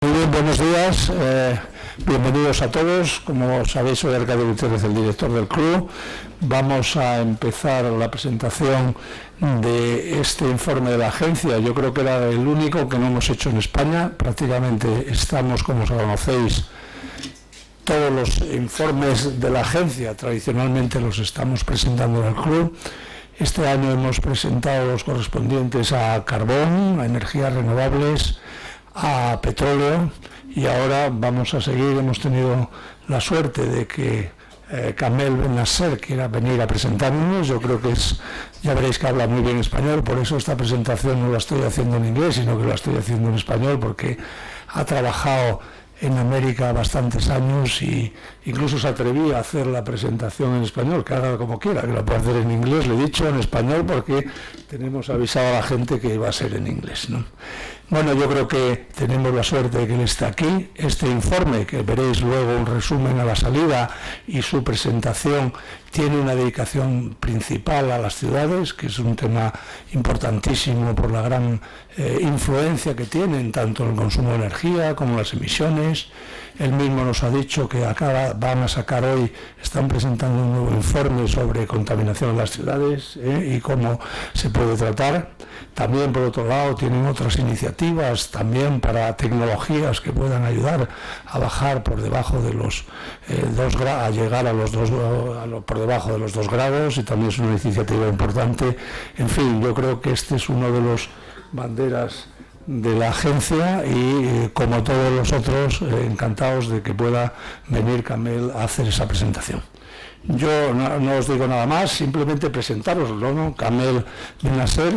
Muy bien, buenos días, bienvenidos a todos. Como sabéis, soy Arcadio Gutiérrez, el director del club. Vamos a empezar la presentación de este informe de la agencia. Yo creo que era el único que no hemos hecho en España. Prácticamente estamos, como os conocéis, todos los informes de la agencia tradicionalmente los estamos presentando en el club. Este año hemos presentado los correspondientes a carbón, a energías renovables, a petróleo, y ahora vamos a seguir. Hemos tenido la suerte de que Kamel Ben-Nasser quiera venir a presentarnos. Yo creo que ya veréis que habla muy bien español, por eso esta presentación no la estoy haciendo en inglés, sino que la estoy haciendo en español, porque ha trabajado en América bastantes años y incluso se atrevía a hacer la presentación en español, que haga como quiera, que la pueda hacer en inglés. Le he dicho en español porque tenemos avisado a la gente que iba a ser en inglés, ¿no? Bueno, yo creo que tenemos la suerte de que él esté aquí. Este informe, que veréis luego un resumen a la salida, y su presentación tiene una dedicación principal a las ciudades, que es un tema importantísimo por la gran influencia que tienen tanto en el consumo de energía como en las emisiones. Él mismo nos ha dicho que van a sacar hoy, están presentando un nuevo informe sobre contaminación en las ciudades y cómo se puede tratar. También, por otro lado, tienen otras iniciativas también para tecnologías que puedan ayudar a bajar por debajo de los 2 grados, a llegar a los por debajo de los 2 grados, y también es una iniciativa importante. En fin, yo creo que este es uno de los banderas de la agencia y, como todos los otros, encantados de que pueda venir Kamel a hacer esa presentación. Yo no os digo nada más, simplemente presentároslo, ¿no? Kamel Ben-Nasser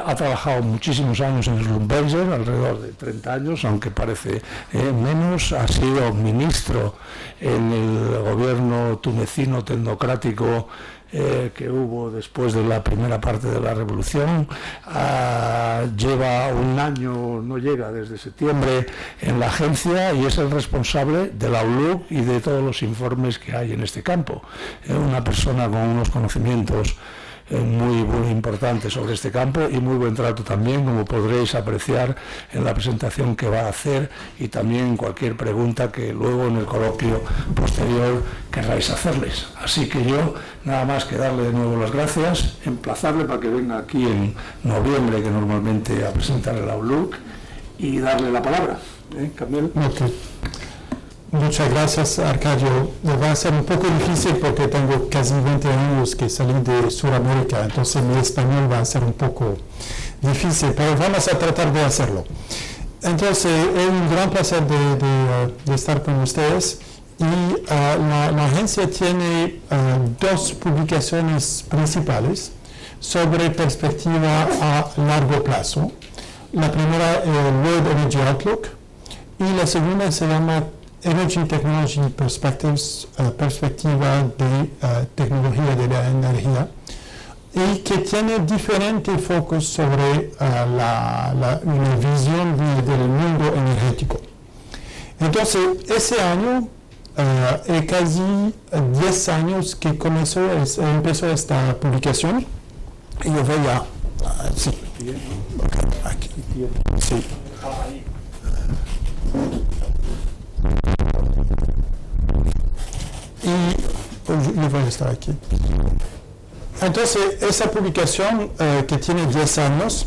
ha trabajado muchísimos años en Schlumberger, alrededor de 30 años, aunque parece menos. Ha sido ministro en el gobierno tunecino tecnocrático que hubo después de la primera parte de la revolución. Lleva un año, no llega, desde septiembre en la agencia, y es el responsable de la ULUC y de todos los informes que hay en este campo. Una persona con unos conocimientos muy importante sobre este campo y muy buen trato también, como podréis apreciar en la presentación que va a hacer, y también cualquier pregunta que luego en el coloquio posterior querráis hacerles. Así que yo nada más que darle de nuevo las gracias, emplazarle para que venga aquí en noviembre, que normalmente a presentar el Outlook, y darle la palabra. Kamel. Okay. Muchas gracias, Arcadio. Va a ser un poco difícil porque tengo casi 20 años que salí de Sudamérica, entonces mi español va a ser un poco difícil, pero vamos a tratar de hacerlo. Entonces, es un gran placer de estar con ustedes, y la agencia tiene 2 publicaciones principales sobre perspectiva a largo plazo. La primera es el World Energy Outlook, y la segunda se llama Energy Technology Perspectives, perspectiva de tecnología de la energía, y que tiene diferentes focos sobre una visión del mundo energético. Entonces, ese año es casi 10 años que empezó esta publicación, y yo voy a... sí. Aquí. Sí. Y yo voy a estar aquí. Entonces, esa publicación que tiene 10 años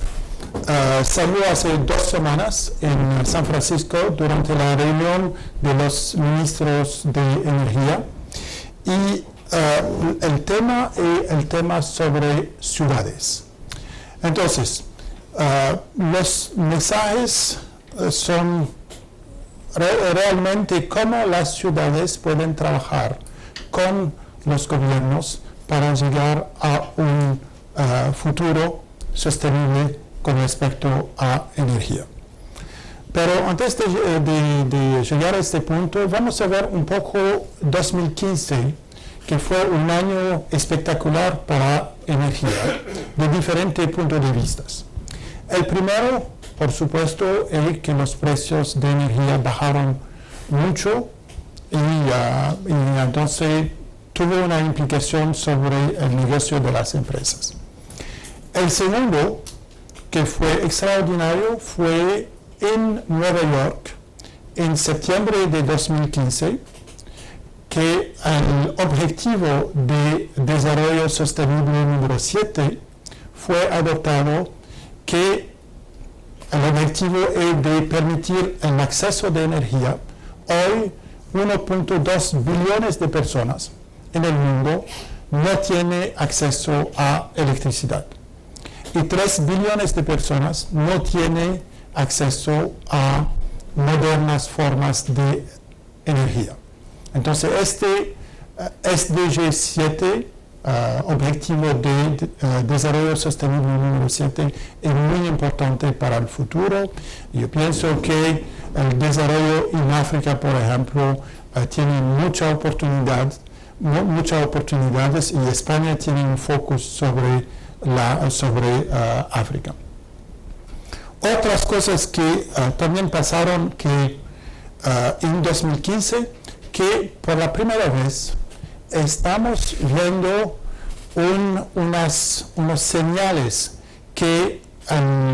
salió hace 2 semanas en San Francisco durante la reunión de los ministros de energía, y el tema es el tema sobre ciudades. Entonces, los mensajes son realmente cómo las ciudades pueden trabajar con los gobiernos para llegar a un futuro sostenible con respecto a energía. Pero antes de llegar a este punto, vamos a ver un poco 2015, que fue un año espectacular para energía, de diferentes puntos de vista. El primero, por supuesto, es que los precios de energía bajaron mucho, y entonces tuvo una implicación sobre el negocio de las empresas. El segundo, que fue extraordinario, fue en Nueva York en septiembre de 2015 que el objetivo de desarrollo sostenible número 7 fue adoptado, que el objetivo es de permitir el acceso de energía. Hoy 1.2 billones de personas en el mundo no tienen acceso a electricidad y 3 billones de personas no tienen acceso a modernas formas de energía. Entonces este SDG 7, Objetivo de Desarrollo Sostenible número 7, es muy importante para el futuro. Yo pienso que el desarrollo en África, por ejemplo, tiene muchas oportunidades, y España tiene un focus sobre África. Otras cosas que también pasaron que en 2015, que por la primera vez estamos viendo unas señales que en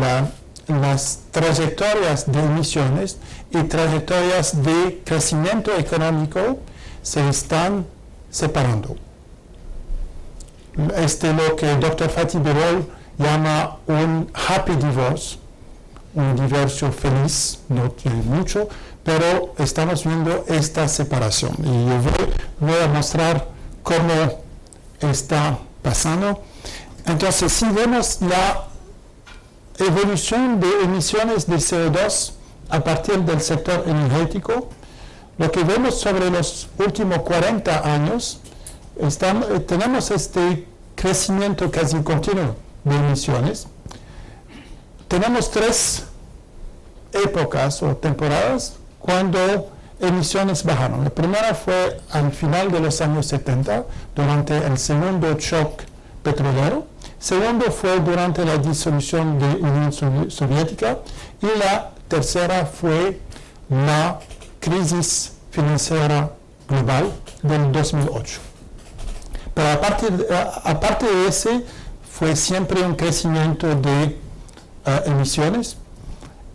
las trayectorias de emisiones y trayectorias de crecimiento económico se están separando. Lo que el Dr. Fatih Birol llama un happy divorce, un divorcio feliz, no tiene mucho, pero estamos viendo esta separación. Y yo voy a mostrar cómo está pasando. Entonces, si vemos la evolución de emisiones de CO2 a partir del sector energético, lo que vemos sobre los últimos 40 años, tenemos este crecimiento casi continuo de emisiones. Tenemos 3 épocas o temporadas cuando emisiones bajaron. La primera fue al final de los años 70, durante el segundo shock petrolero. Segundo fue durante la disolución de la Unión Soviética. Y la tercera fue la crisis financiera global del 2008. Pero aparte de ese, fue siempre un crecimiento de emisiones.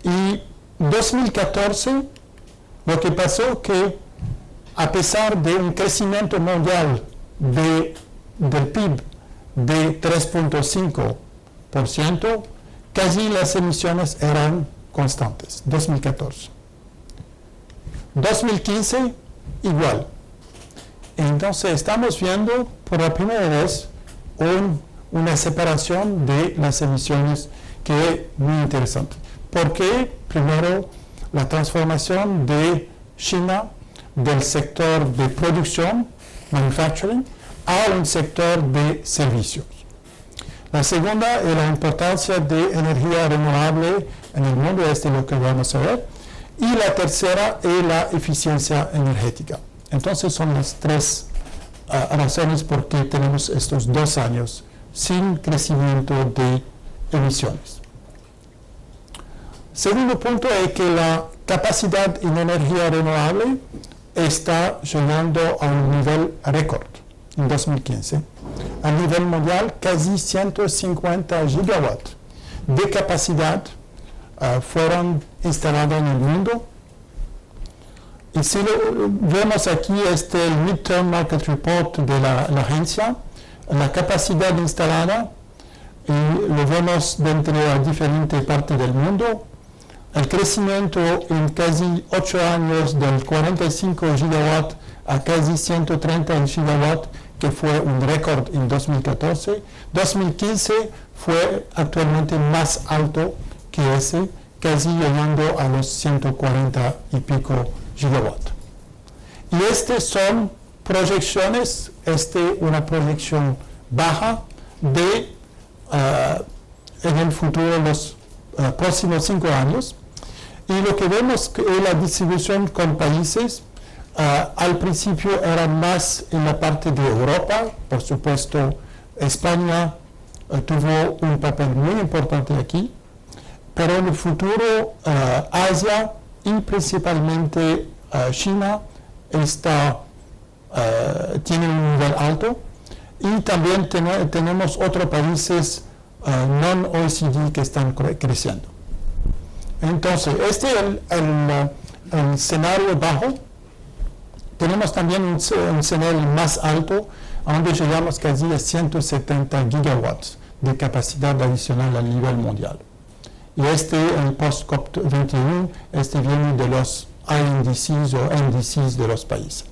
Y 2014, lo que pasó que a pesar de un crecimiento mundial del PIB de 3.5%, casi las emisiones eran constantes, 2014. 2015, igual. Entonces estamos viendo por la primera vez una separación de las emisiones que es muy interesante. Porque primero la transformación de China del sector de producción, manufacturing, a un sector de servicios. La segunda es la importancia de energía renovable en el mundo, es lo que vamos a ver. Y la tercera es la eficiencia energética. Entonces son las 3 razones por qué tenemos estos 2 años sin crecimiento de emisiones. Segundo punto es que la capacidad en energía renovable está llegando a un nivel récord en 2015. A nivel mundial, casi 150 gigawatts de capacidad fueron instalados en el mundo. Y si vemos aquí el Midterm Market Report de la agencia, la capacidad instalada, y lo vemos dentro de diferentes partes del mundo. El crecimiento en casi 8 años del 45 gigawatts a casi 130 gigawatts, que fue un récord en 2014. 2015 fue actualmente más alto que ese, casi llegando a los 140 y pico gigawatts. Y son proyecciones, una proyección baja de en el futuro, los próximos 5 años. Y lo que vemos es la distribución con países. Al principio era más en la parte de Europa, por supuesto España tuvo un papel muy importante aquí, pero en el futuro Asia y principalmente China tiene un nivel alto, y también tenemos otros países non-OECD que están creciendo. Entonces, este es el escenario bajo. Tenemos también un escenario más alto, donde llegamos casi a 170 gigawatts de capacidad adicional a nivel mundial. Y el post-COP21, viene de los INDCs o NDCs de los países.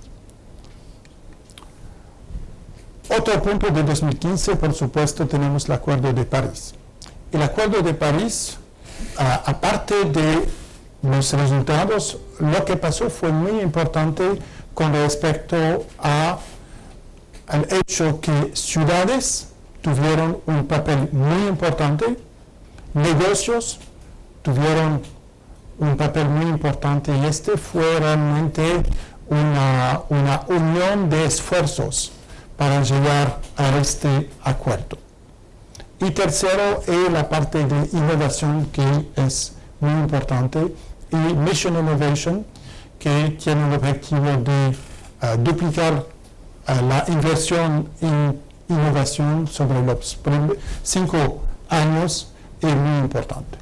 Otro punto de 2015, por supuesto, tenemos el Acuerdo de París. El Acuerdo de París, aparte de los resultados, lo que pasó fue muy importante con respecto al hecho que ciudades tuvieron un papel muy importante, negocios tuvieron un papel muy importante, y fue realmente una unión de esfuerzos para llegar a este acuerdo. Y tercero es la parte de innovación, que es muy importante, y Mission Innovation, que tiene el objetivo de duplicar la inversión en innovación sobre los 5 años, es muy importante.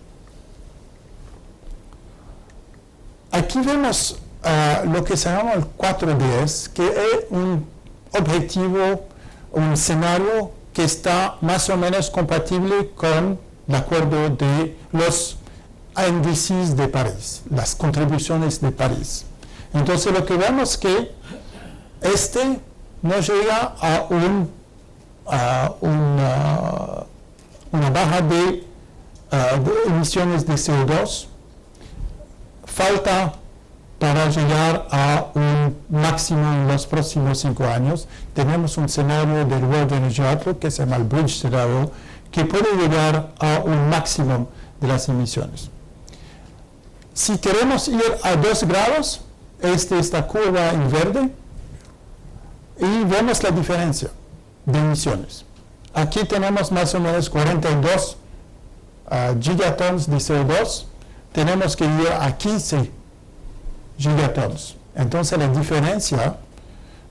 Aquí vemos lo que se llama el 4DS, que es un objetivo, un escenario que está más o menos compatible con el acuerdo de los índices de París, las contribuciones de París. Entonces lo que vemos es que no llega a una baja de emisiones de CO2, falta para llegar a un máximo en los próximos 5 años. Tenemos un escenario del World Energy Outlook que se llama el Bridge Scenario, que puede llegar a un máximo de las emisiones. Si queremos ir a 2 grados, esta curva en verde, y vemos la diferencia de emisiones. Aquí tenemos más o menos 42 gigatons de CO2, tenemos que ir a 15 gigatons. Entonces la diferencia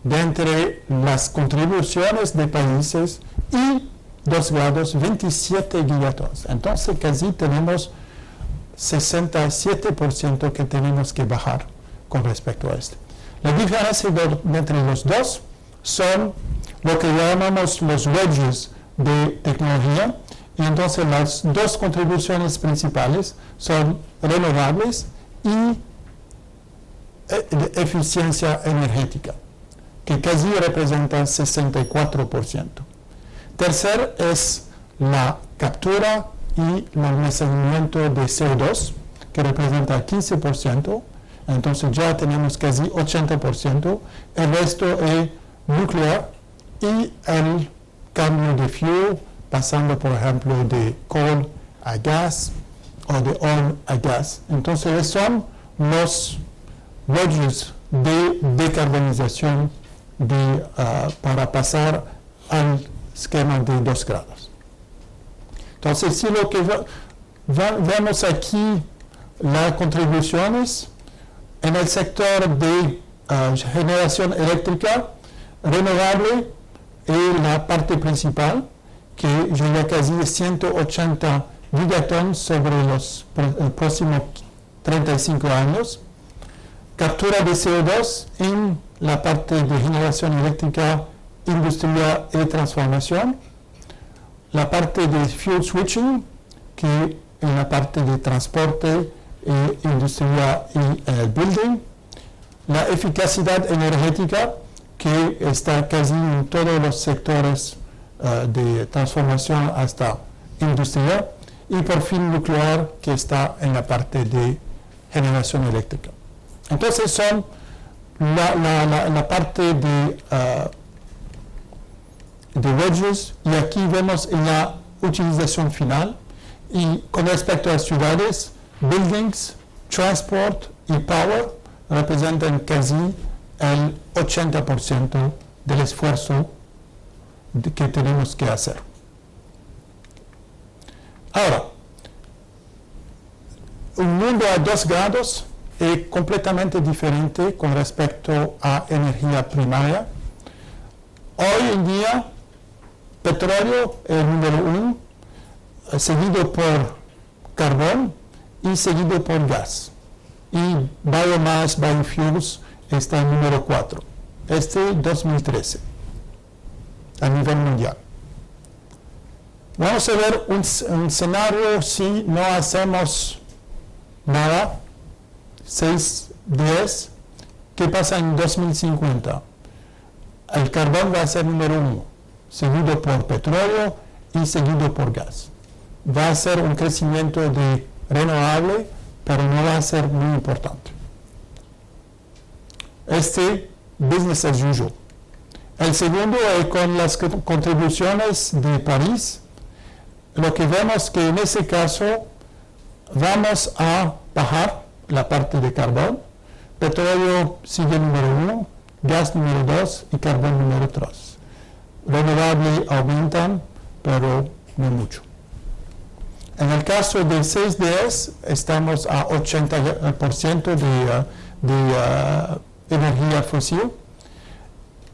entre las contribuciones de países y 2 grados, 27 gigatons. Entonces casi tenemos 67% que tenemos que bajar con respecto a esto. La diferencia entre los dos son lo que llamamos los wedges de tecnología, y entonces las 2 contribuciones principales son renovables y eficiencia energética, que casi representan 64%. Tercer es la captura y el almacenamiento de CO2, que representa 15%, entonces ya tenemos casi 80%, el resto es nuclear y el cambio de fuel, pasando por ejemplo de coal a gas o de oil a gas. Entonces son los wedges de decarbonización para pasar al esquema de 2 grados. Entonces, si lo que vemos aquí, las contribuciones en el sector de generación eléctrica renovable es la parte principal, que llega casi a 180 gigatons sobre los próximos 35 años. Captura de CO2 en la parte de generación eléctrica, industria y transformación. La parte de fuel switching, que en la parte de transporte, industria y building. La eficacidad energética, que está casi en todos los sectores de transformación hasta industria. Y por fin nuclear, que está en la parte de generación eléctrica. Entonces son la parte de wedges, y aquí vemos la utilización final, y con respecto a ciudades, buildings, transport y power representan casi el 80% del esfuerzo que tenemos que hacer. Ahora, un mundo a 2 grados es completamente diferente con respecto a energía primaria. Hoy en día, petróleo es el número 1, seguido por carbón y seguido por gas. Y biomass, biofuels está en número 4. 2013, a nivel mundial. Vamos a ver un escenario si no hacemos nada, 6-10, ¿qué pasa en 2050? El carbón va a ser número 1, seguido por petróleo y seguido por gas. Va a ser un crecimiento de renovable, pero no va a ser muy importante. Business as usual. El segundo, con las contribuciones de París, lo que vemos que en ese caso vamos a bajar la parte de carbón, petróleo sigue número 1, gas número 2 y carbón número 3. Renovable aumentan, pero no mucho. En el caso de 6DS estamos a 80% de energía fósil.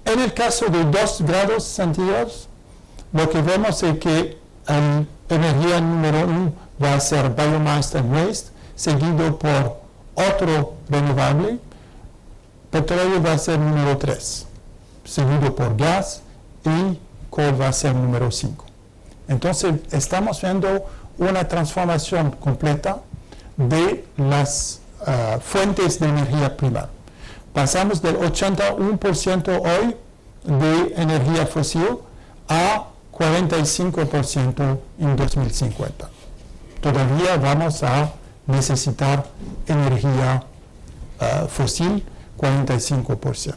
En el caso de 2 grados centígrados, lo que vemos es que energía número 1 va a ser biomass and waste, seguido por otro renovable. Petróleo va a ser número 3, seguido por gas, y coal va a ser número 5. Entonces, estamos viendo una transformación completa de las fuentes de energía primaria. Pasamos del 81% hoy de energía fósil a 45% en 2050. Todavía vamos a necesitar energía fósil, 45%.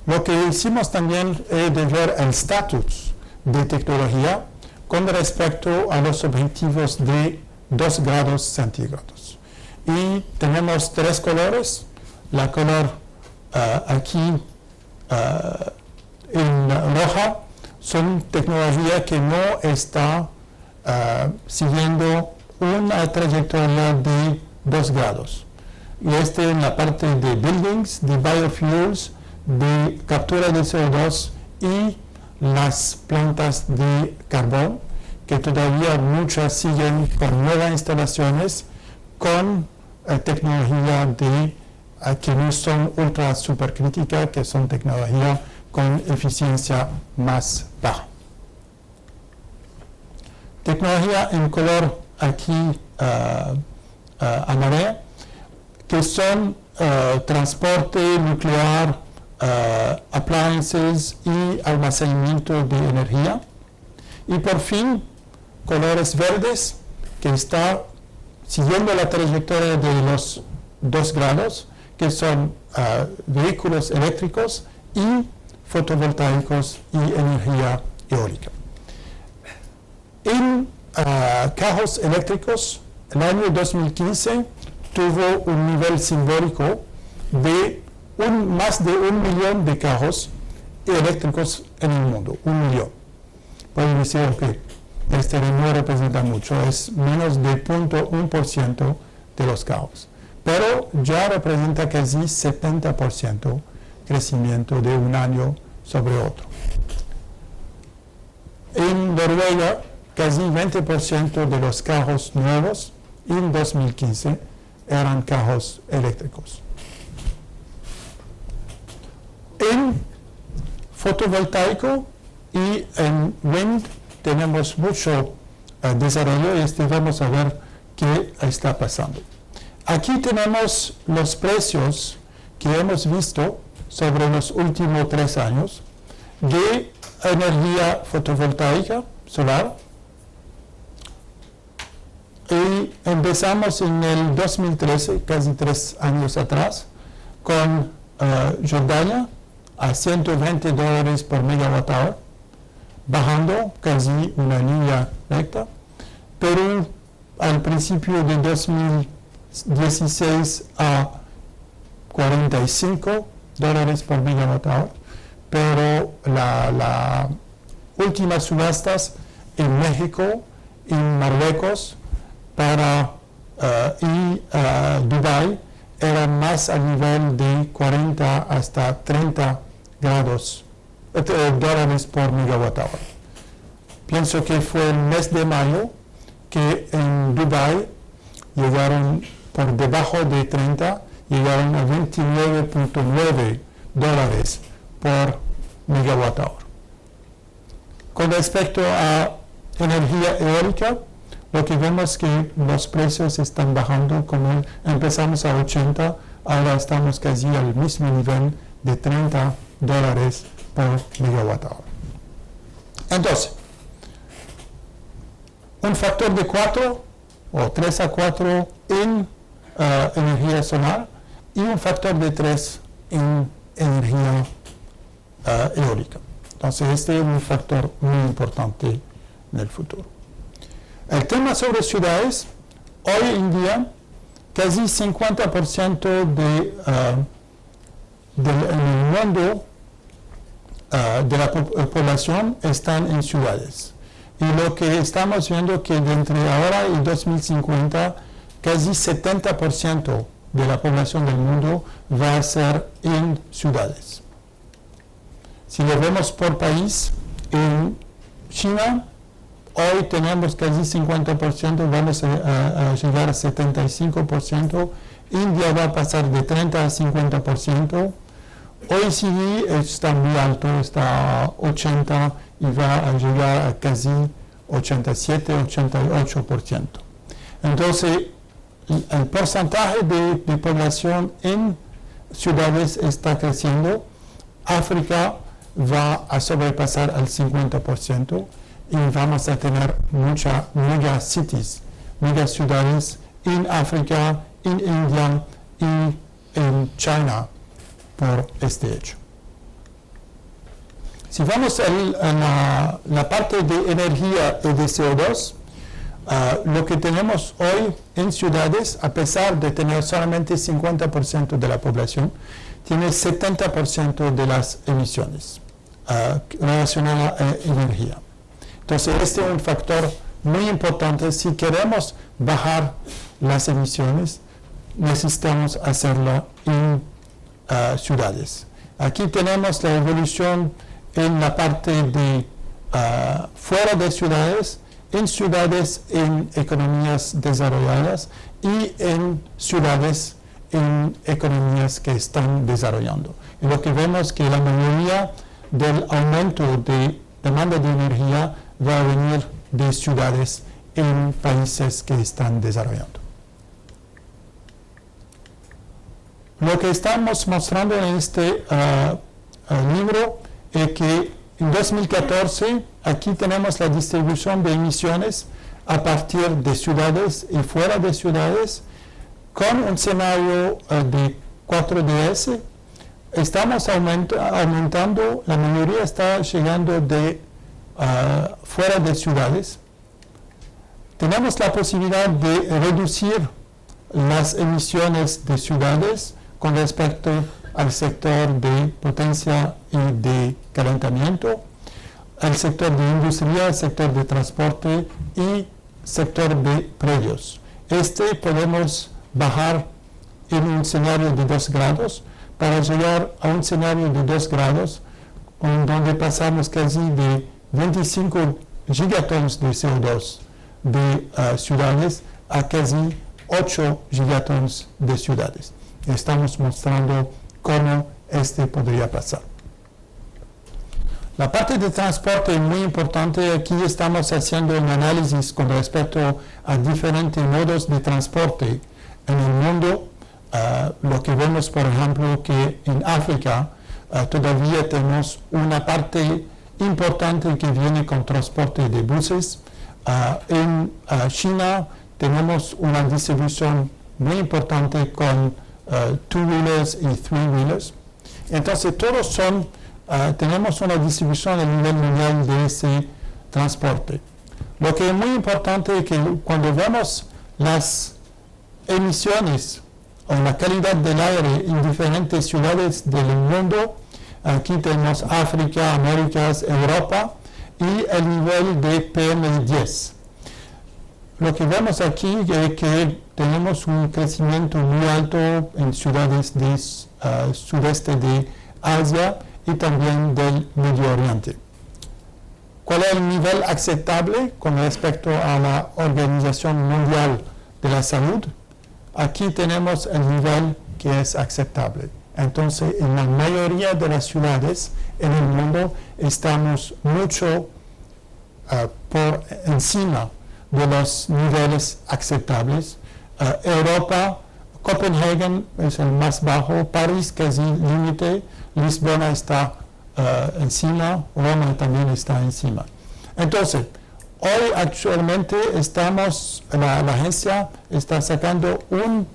Lo que hicimos también es de ver el estatus de tecnología con respecto a los objetivos de 2 grados centígrados. Y tenemos 3 colores. La color aquí en roja son tecnología que no está siguiendo una trayectoria de 2 grados. Y en la parte de buildings, de biofuels, de captura de CO2 y las plantas de carbón, que todavía muchas siguen con nuevas instalaciones, con tecnología que no son ultra supercríticas, que son tecnología con eficiencia más baja. Tecnología en color aquí amarillo, que son transporte nuclear, appliances y almacenamiento de energía. Y por fin, colores verdes, que está siguiendo la trayectoria de los 2 grados, que son vehículos eléctricos y fotovoltaicos y energía eólica. En carros eléctricos, el año 2015 tuvo un nivel simbólico de más de 1 millón de carros eléctricos en el mundo, 1 millón. Pueden decir que no representa mucho, es menos de 0.1% de los carros, pero ya representa casi 70% crecimiento de un año sobre otro. En Noruega, casi 20% de los carros nuevos en 2015 eran carros eléctricos. En fotovoltaico y en wind tenemos mucho desarrollo y vamos a ver qué está pasando. Aquí tenemos los precios que hemos visto sobre los últimos 3 años de energía fotovoltaica solar. Y empezamos en el 2013, casi 3 años atrás, con Jordania a $120 por megawatt hour, bajando casi una línea recta. Perú al principio de 2016 a $45 por megawatt hour, pero la últimas subastas en México, en Marruecos y Dubái eran más a nivel de 40 hasta 30 dólares por megawatt hour. Pienso que fue el mes de mayo que en Dubái llegaron por debajo de 30, llegaron a $29.9 por megawatt hora. Con respecto a energía eólica, lo que vemos es que los precios están bajando, como empezamos a 80, ahora estamos casi al mismo nivel de $30 por megawatt hora. Entonces, un factor de 4 o 3 a 4 en energía solar y un factor de 3 en energía eólica. Entonces, este es un factor muy importante en el futuro. El tema sobre ciudades, hoy en día, casi 50% del mundo de la población están en ciudades. Y lo que estamos viendo que de entre ahora y 2050, casi 70% de la población del mundo va a ser en ciudades. Si lo vemos por país, en China, hoy tenemos casi 50%, vamos a llegar a 75%. India va a pasar de 30 a 50%. OECD está muy alto, está a 80% y va a llegar a casi 87-88%. Entonces, el porcentaje de población en ciudades está creciendo. África va a sobrepasar al 50% y vamos a tener muchas mega cities, mega ciudades en África, en India y en China por este hecho. Si vamos a la parte de energía y de CO2, lo que tenemos hoy en ciudades, a pesar de tener solamente 50% de la población, tiene 70% de las emisiones relacionadas a energía. Entonces, este es un factor muy importante. Si queremos bajar las emisiones, necesitamos hacerlo en ciudades. Aquí tenemos la evolución en la parte de fuera de ciudades, en economías desarrolladas y en ciudades en economías que están desarrollando. Y lo que vemos es que la mayoría del aumento de demanda de energía va a venir de ciudades en países que están desarrollando. Lo que estamos mostrando en este libro es que en 2014 aquí tenemos la distribución de emisiones a partir de ciudades y fuera de ciudades con un escenario de 4DS. Estamos aumentando, la mayoría está llegando de fuera de ciudades. Tenemos la posibilidad de reducir las emisiones de ciudades con respecto al sector de potencia y de calentamiento, al sector de industria, al sector de transporte y sector de predios. Podemos bajar en un escenario de 2 grados para llegar a un escenario de 2 grados donde pasamos casi de 25 gigatons de CO2 de ciudades a casi 8 gigatons de ciudades. Estamos mostrando cómo podría pasar. La parte de transporte es muy importante. Aquí estamos haciendo un análisis con respecto a diferentes modos de transporte en el mundo. Lo que vemos, por ejemplo, que en África todavía tenemos una parte importante que viene con transporte de buses. En China tenemos una distribución muy importante con two-wheelers y three-wheelers. Entonces, todos tenemos una distribución a nivel mundial de ese transporte. Lo que es muy importante es que cuando vemos las emisiones o la calidad del aire en diferentes ciudades del mundo, aquí tenemos África, Américas, Europa y el nivel de PM10. Lo que vemos aquí es que tenemos un crecimiento muy alto en ciudades del sudeste de Asia y también del Medio Oriente. ¿Cuál es el nivel aceptable con respecto a la Organización Mundial de la Salud? Aquí tenemos el nivel que es aceptable. Entonces, en la mayoría de las ciudades en el mundo estamos mucho por encima de los niveles aceptables. Europa, Copenhague es el más bajo, París casi límite, Lisboa está encima, Roma también está encima. Entonces, hoy actualmente la agencia está sacando un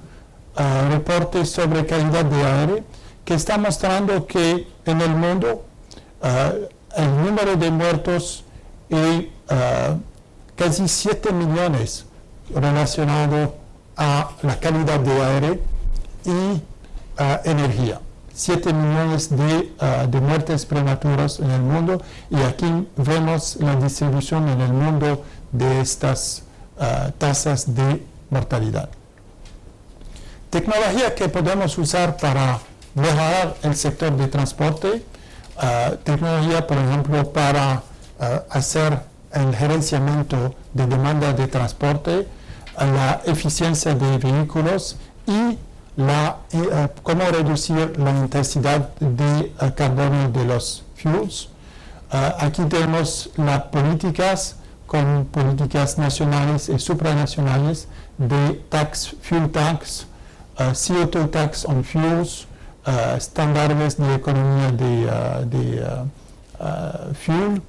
reporte sobre calidad de aire que está mostrando que en el mundo el número de muertos es casi 7 millones relacionado a la calidad de aire y energía. 7 millones de muertes prematuras en el mundo, y aquí vemos la distribución en el mundo de estas tasas de mortalidad. Tecnología que podemos usar para mejorar el sector de transporte, tecnología, por ejemplo, para hacer el gerenciamiento de demanda de transporte, la eficiencia de vehículos y cómo reducir la intensidad de carbono de los fuels. Aquí tenemos las políticas con políticas nacionales y supranacionales de fuel tax, CO2 tax on fuels, estándares de economía de fuel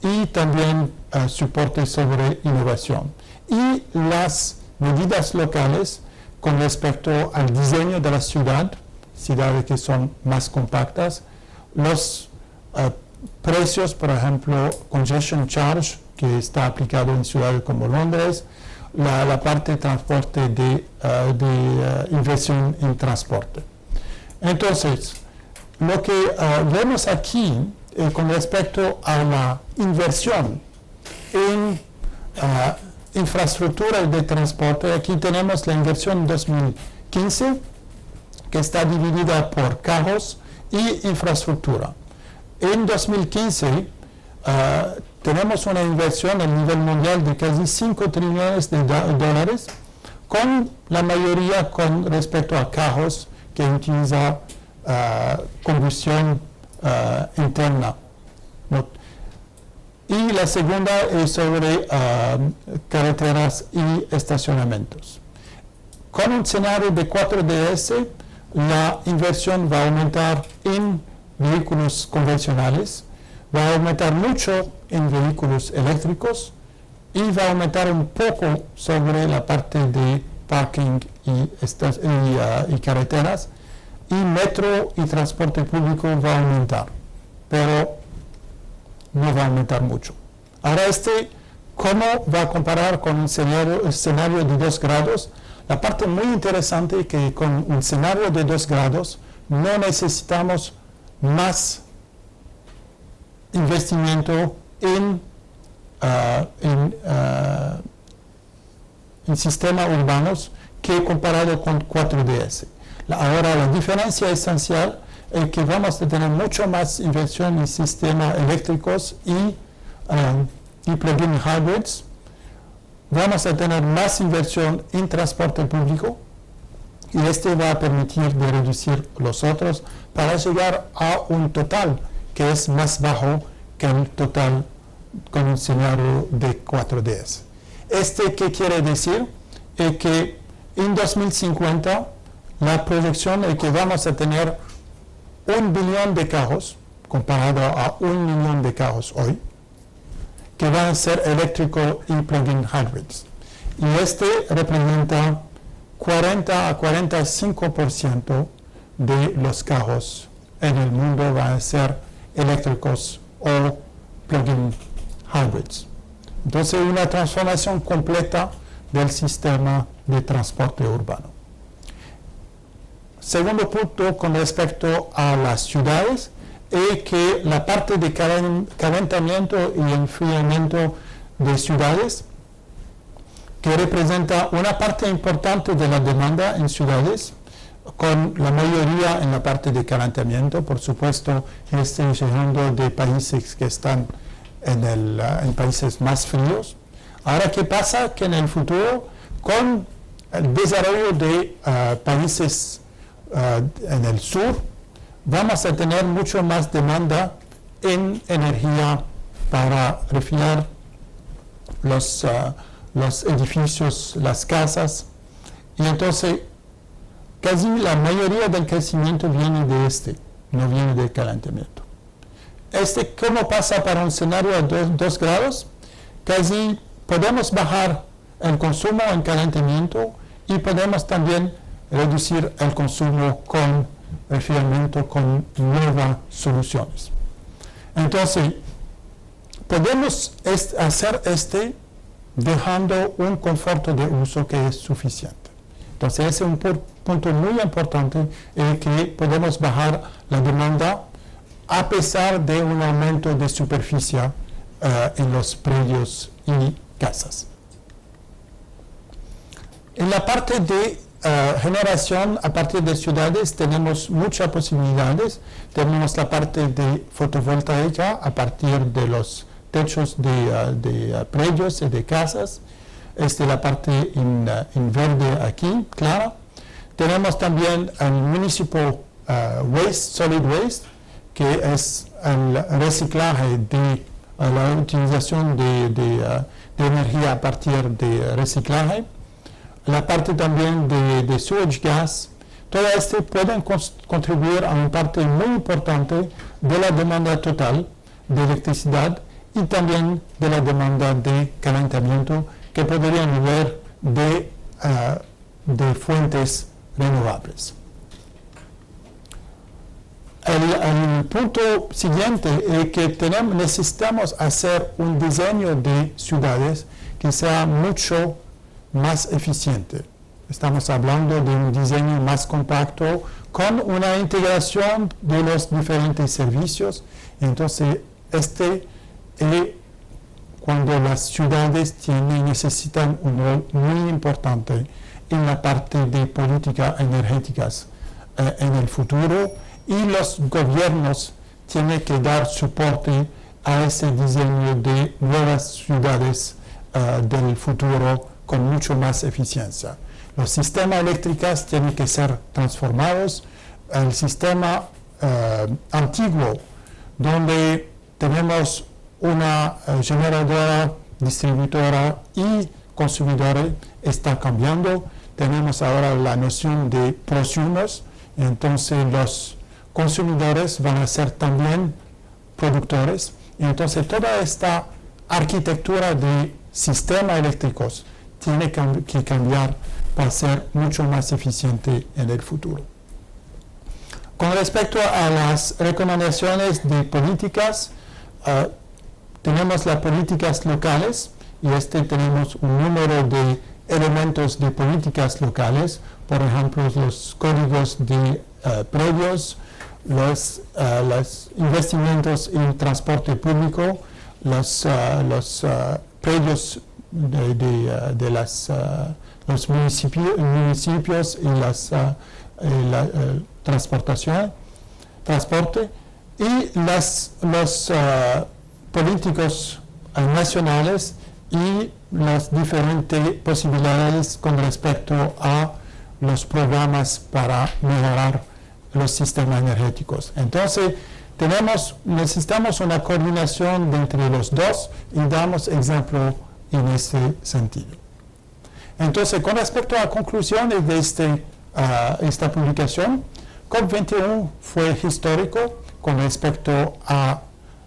y también soporte sobre innovación. Y las medidas locales con respecto al diseño de la ciudades que son más compactas, los precios, por ejemplo, congestion charge, que está aplicado en ciudades como Londres, la parte de transporte de inversión en transporte. Entonces, lo que vemos aquí con respecto a la inversión en infraestructura de transporte, aquí tenemos la inversión en 2015, que está dividida por carros y infraestructura. En 2015 tenemos una inversión a nivel mundial de casi 5 trillones de dólares, con la mayoría con respecto a carros que utilizan combustión interna. Y la segunda es sobre carreteras y estacionamientos. Con un escenario de 4DS, la inversión va a aumentar en vehículos convencionales, va a aumentar mucho en vehículos eléctricos y va a aumentar un poco sobre la parte de parking y carreteras, y metro y transporte público va a aumentar, pero no va a aumentar mucho. Ahora ¿cómo va a comparar con un escenario de 2 grados? La parte muy interesante es que con un escenario de 2 grados no necesitamos más investimiento en sistemas urbanos que comparado con 4DS. Ahora la diferencia esencial es que vamos a tener mucho más inversión en sistemas eléctricos y plug-in hybrids. Vamos a tener más inversión en transporte público, y va a permitir de reducir los otros para llegar a un total que es más bajo que el total con un escenario de 4DS. ¿Qué quiere decir? Es que en 2050 la proyección es que vamos a tener 1 billón de carros, comparado a 1 millón de carros hoy, que van a ser eléctricos y plug-in hybrids. Y representa 40 a 45% de los carros en el mundo van a ser eléctricos o plug-in hybrids. Entonces, una transformación completa del sistema de transporte urbano. Segundo punto con respecto a las ciudades es que la parte de calentamiento y enfriamiento de ciudades, que representa una parte importante de la demanda en ciudades, con la mayoría en la parte de calentamiento. Por supuesto, llegando de países que están en países más fríos. Ahora, ¿qué pasa? Que en el futuro, con el desarrollo de países en el sur, vamos a tener mucho más demanda en energía para refrigerar los edificios, las casas. Y entonces, casi la mayoría del crecimiento viene de no viene del calentamiento. ¿Cómo pasa para un escenario a 2 grados? Casi podemos bajar el consumo en calentamiento y podemos también reducir el consumo con refrigeramiento con nuevas soluciones. Entonces, podemos hacer dejando un confort de uso que es suficiente. Entonces, ese es un punto muy importante en que podemos bajar la demanda a pesar de un aumento de superficie en los predios y casas. En la parte de generación a partir de ciudades tenemos muchas posibilidades. Tenemos la parte de fotovoltaica a partir de los techos de predios y de casas. Esta es la parte en verde aquí, clara. Tenemos también el municipal waste, solid waste, que es el reciclaje de la utilización de energía a partir de reciclaje. La parte también de sewage gas. Todo esto pueden contribuir a una parte muy importante de la demanda total de electricidad y también de la demanda de calentamiento que podrían ver de fuentes renovables. El punto siguiente es que necesitamos hacer un diseño de ciudades que sea mucho más eficiente. Estamos hablando de un diseño más compacto con una integración de los diferentes servicios. Entonces, es cuando las ciudades necesitan un rol muy importante en la parte de políticas energéticas en el futuro, y los gobiernos tienen que dar soporte a ese diseño de nuevas ciudades del futuro con mucho más eficiencia. Los sistemas eléctricos tienen que ser transformados. El sistema antiguo, donde tenemos una generadora, distribuidora y consumidora, está cambiando. Tenemos ahora la noción de prosumers, entonces los consumidores van a ser también productores. Entonces toda esta arquitectura de sistemas eléctricos tiene que cambiar para ser mucho más eficiente en el futuro. Con respecto a las recomendaciones de políticas, tenemos las políticas locales y tenemos un número de elementos de políticas locales, por ejemplo, los códigos de predios, los investimentos en transporte público, los predios de los municipios y la transporte, y los políticos nacionales y las diferentes posibilidades con respecto a los programas para mejorar los sistemas energéticos. Entonces, necesitamos una coordinación entre los dos y damos ejemplo en este sentido. Entonces, con respecto a conclusiones de esta publicación, COP21 fue histórico con respecto a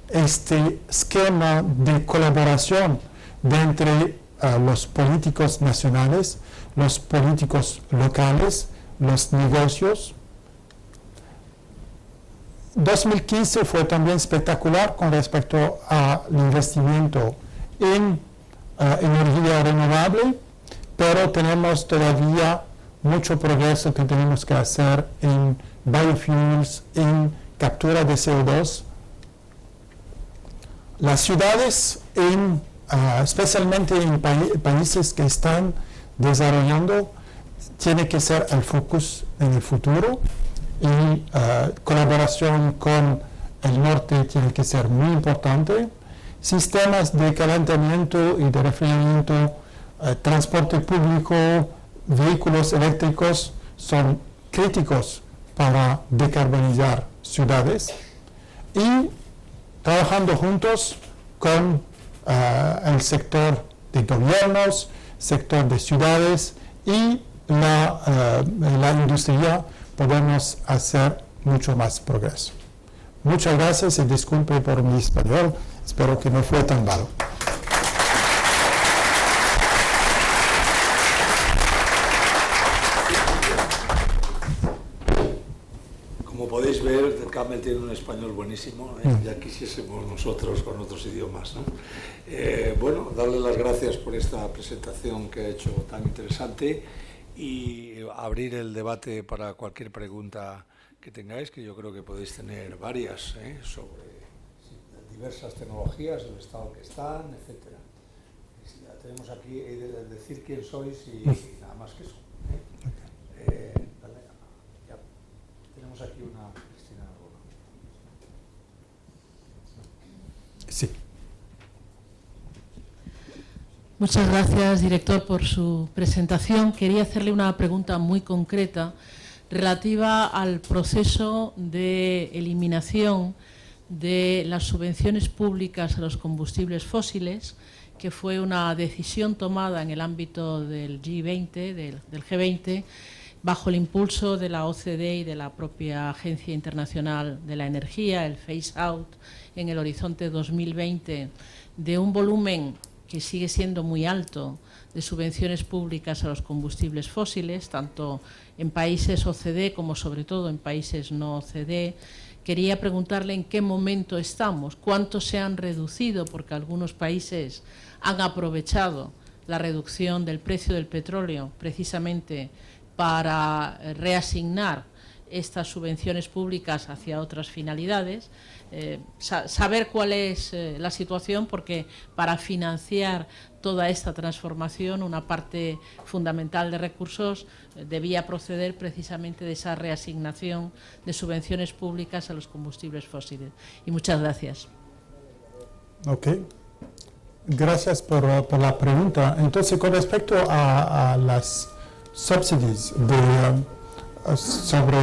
este esquema de colaboración entre los políticos nacionales, los políticos locales, los negocios. 2015 fue también espectacular con respecto al investimiento en energía renovable, pero tenemos todavía mucho progreso que tenemos que hacer en biofuels, en captura de CO2. Las ciudades, especialmente en países que están desarrollando, tiene que ser el focus en el futuro, y colaboración con el norte tiene que ser muy importante. sistemas de calentamiento y de refrigeramiento, transporte público, vehículos eléctricos son críticos para decarbonizar ciudades, y trabajando juntos con el sector de gobiernos, sector de ciudades y la industria, podemos hacer mucho más progreso. Muchas gracias y disculpe por mi español, espero que no fue tan malo. Como podéis ver, Kamel tiene un español buenísimo, ya quisiésemos nosotros con otros idiomas, ¿no? Bueno, darle las gracias por esta presentación que ha hecho tan interesante y abrir el debate para cualquier pregunta que tengáis, que yo creo que podéis tener varias, sobre diversas tecnologías, el estado que están, etcétera. Tenemos aquí decir quién sois y nada más que eso. Ya. Tenemos aquí una Cristina. Sí. Muchas gracias, director, por su presentación. Quería hacerle una pregunta muy concreta relativa al proceso de eliminación de las subvenciones públicas a los combustibles fósiles, que fue una decisión tomada en el ámbito del G20, del G20, bajo el impulso de la OCDE y de la propia Agencia Internacional de la Energía, el phase out en el horizonte 2020 de un volumen que sigue siendo muy alto de subvenciones públicas a los combustibles fósiles, tanto en países OCDE como sobre todo en países no OCDE. Quería preguntarle en qué momento estamos, cuánto se han reducido, porque algunos países han aprovechado la reducción del precio del petróleo precisamente para reasignar estas subvenciones públicas hacia otras finalidades. Saber cuál es la situación, porque para financiar toda esta transformación una parte fundamental de recursos debía proceder precisamente de esa reasignación de subvenciones públicas a los combustibles fósiles. Y muchas gracias. Ok. Gracias por la pregunta. Entonces, con respecto a las subsidies sobre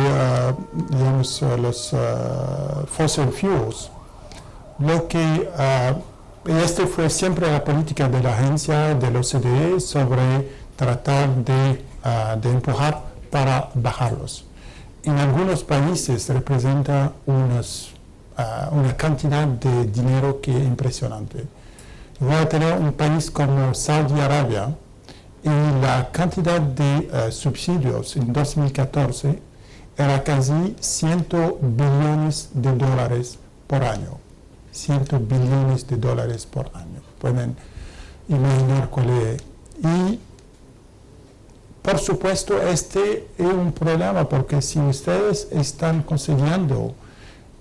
digamos, los fossil fuels, lo que este fue siempre la política de la agencia del OCDE sobre tratar de empujar para bajarlos. En algunos países representa una cantidad de dinero que es impresionante. Voy a tener un país como Saudi Arabia, y la cantidad de subsidios en 2014 era casi 100 billones de dólares por año. 100 billones de dólares por año. Pueden imaginar cuál es. Y, por supuesto, este es un problema, porque si ustedes están consiguiendo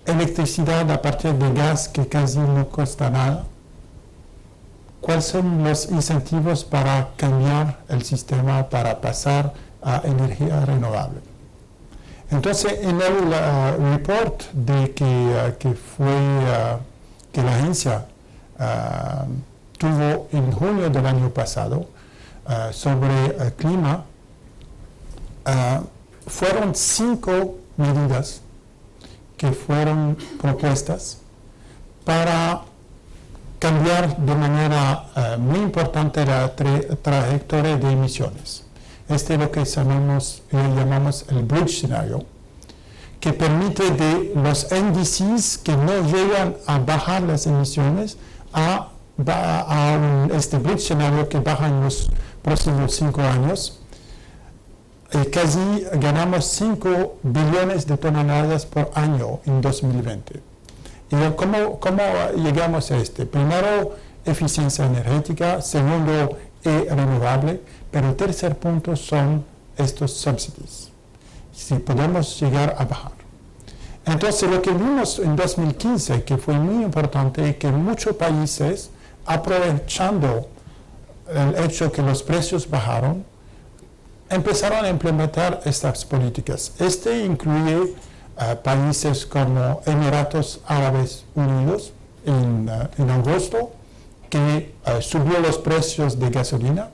electricidad a partir de gas que casi no cuesta nada, ¿cuáles son los incentivos para cambiar el sistema, para pasar a energía renovable? Entonces, en el report que la agencia tuvo en junio del año pasado sobre clima, fueron 5 medidas que fueron propuestas para cambiar de manera muy importante la trayectoria de emisiones. Este es lo que llamamos el bridge scenario, que permite de los índices que no llegan a bajar las emisiones a este bridge scenario que baja en los próximos 5 años. Casi ganamos 5 billones de toneladas por año en 2020. ¿Y cómo llegamos a este? Primero, eficiencia energética. Segundo, renovable. Pero el tercer punto son estos subsidies. Si podemos llegar a bajar. Entonces, lo que vimos en 2015, que fue muy importante, es que muchos países, aprovechando el hecho que los precios bajaron, empezaron a implementar estas políticas. Este incluye países como Emiratos Árabes Unidos, en agosto, que subió los precios de gasolina.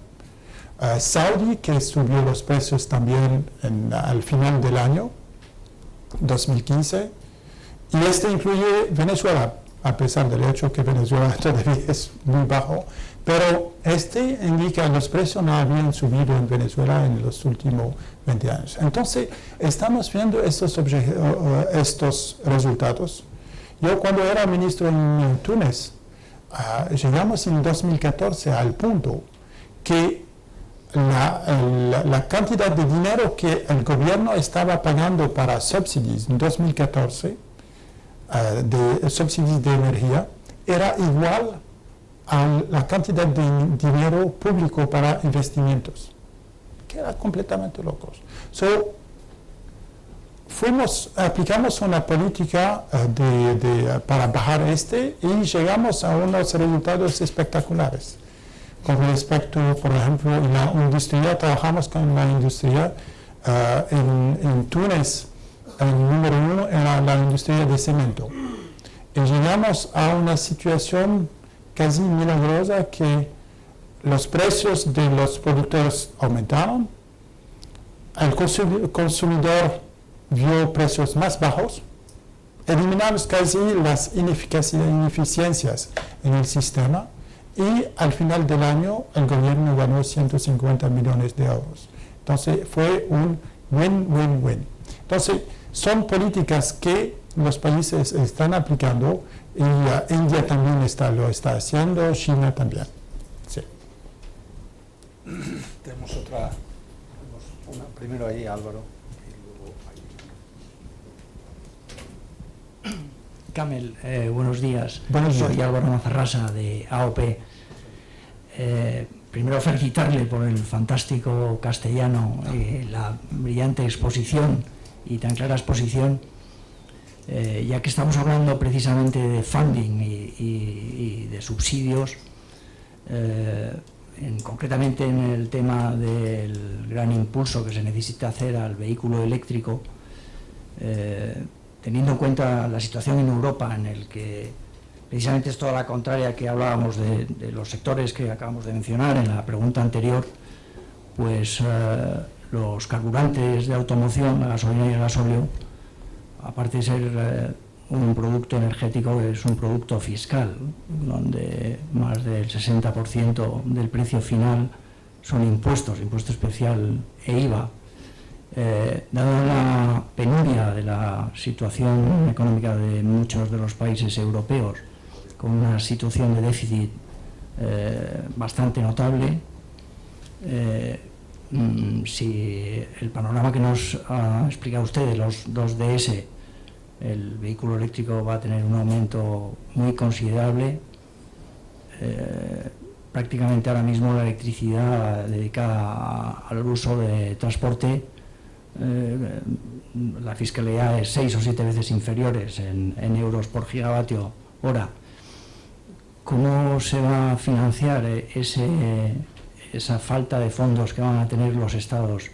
Saudi, que subió los precios también al final del año 2015. Y este incluye Venezuela, a pesar del hecho que Venezuela todavía es muy bajo. Pero este indica que los precios no habían subido en Venezuela en los últimos 20 años. Entonces, estamos viendo estos resultados. Yo cuando era ministro en Túnez, llegamos en 2014 al punto que la cantidad de dinero que el gobierno estaba pagando para subsidios en 2014, de subsidios de energía, era igual a la cantidad de dinero público para investimentos, que era completamente locos. Aplicamos una política para bajar y llegamos a unos resultados espectaculares. Con respecto, por ejemplo, en la industria, trabajamos con la industria. En Túnez, el número 1 era la industria de cemento. Y llegamos a una situación casi milagrosa que los precios de los productos aumentaron, el consumidor vio precios más bajos, eliminamos casi las ineficiencias en el sistema y al final del año el gobierno ganó 150 millones de euros. Entonces fue un win-win-win. Entonces son políticas que los países están aplicando y India también lo está haciendo, China también. Sí. Tenemos una, primero ahí Álvaro. Kamel, buenos días. Buenos días. Soy Álvaro Mazarrasa de AOP. Primero felicitarle por el fantástico castellano, la brillante exposición y tan clara exposición, ya que estamos hablando precisamente de funding y de subsidios, concretamente en el tema del gran impulso que se necesita hacer al vehículo eléctrico, teniendo en cuenta la situación en Europa, en el que precisamente es toda la contraria que hablábamos de los sectores que acabamos de mencionar en la pregunta anterior, pues los carburantes de automoción, la gasolina y el gasóleo, aparte de ser un producto energético, es un producto fiscal, donde más del 60% del precio final son impuestos, impuesto especial e IVA. Dada la penuria de la situación económica de muchos de los países europeos, con una situación de déficit bastante notable, si el panorama que nos ha explicado usted de los 2DS, el vehículo eléctrico va a tener un aumento muy considerable, prácticamente ahora mismo la electricidad dedicada al uso de transporte, la fiscalidad es 6 o 7 veces inferiores en euros por gigavatio hora. ¿Cómo se va a financiar esa falta de fondos que van a tener los estados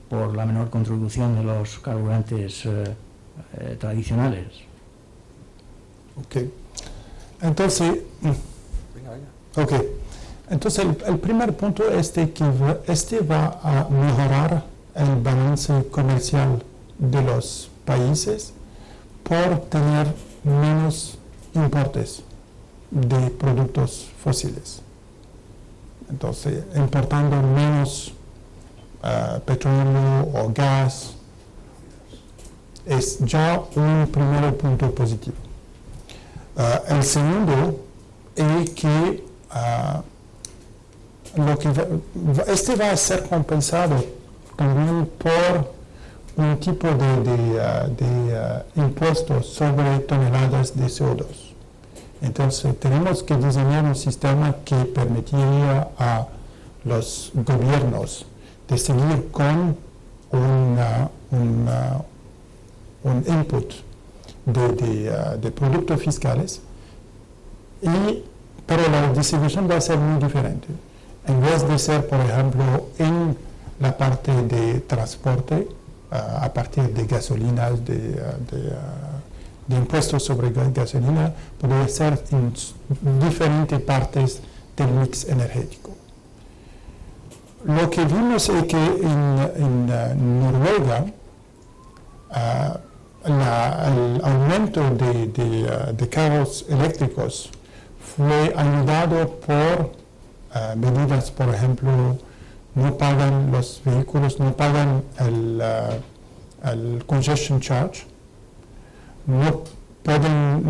por la menor contribución de los carburantes tradicionales? Ok. Entonces, Entonces el primer punto es que este va a mejorar el balance comercial de los países por tener menos importes de productos fósiles. Entonces, importando menos petróleo o gas, es ya un primer punto positivo. El segundo es que, este va a ser compensado también por un tipo de impuestos sobre toneladas de CO2. Entonces, tenemos que diseñar un sistema que permitiría a los gobiernos de seguir con un input de productos fiscales, pero la distribución va a ser muy diferente. En vez de ser, por ejemplo, en la parte de transporte, a partir de gasolinas, de impuestos sobre gasolina podría ser en diferentes partes del mix energético. Lo que vimos es que en Noruega el aumento de carros eléctricos fue ayudado por medidas, por ejemplo, los vehículos no pagan el congestion charge, no pagan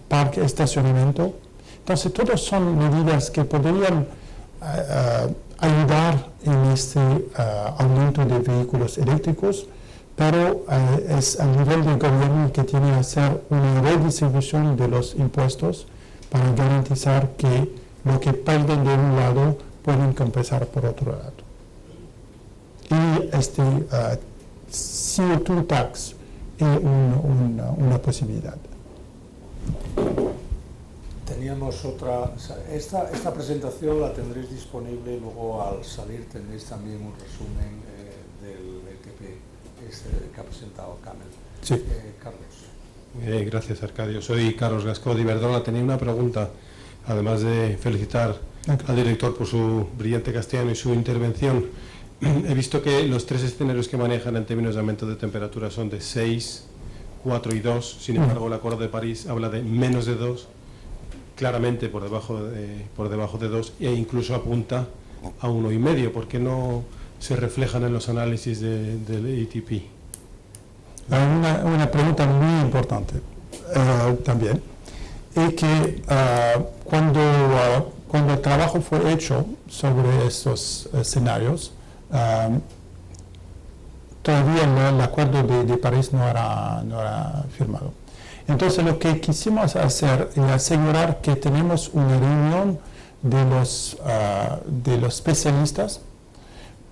parque, estacionamiento. Entonces, todas son medidas que podrían ayudar en este aumento de vehículos eléctricos, pero es a nivel del gobierno que tiene que hacer una redistribución de los impuestos para garantizar que lo que pierden de un lado pueden compensar por otro lado. Y este CO2 tax es una posibilidad. Teníamos otra. Esta presentación la tendréis disponible, luego al salir tendréis también un resumen del ETP que ha presentado Camel. Sí. Carlos. Gracias, Arcadio. Soy Carlos Gascó de Iberdrola. Tenía una pregunta, además de felicitar al director por su brillante castellano y su intervención. He visto que los 3 escenarios que manejan en términos de aumento de temperatura son de 6, 4 y 2. Sin embargo, el Acuerdo de París habla de menos de 2, claramente por debajo de 2, e incluso apunta a 1,5. ¿Por qué no se reflejan en los análisis del ETP? Una pregunta muy importante también. Es que cuando el trabajo fue hecho sobre estos escenarios, todavía el Acuerdo de París no era firmado. Entonces, lo que quisimos hacer es asegurar que tenemos una reunión de los especialistas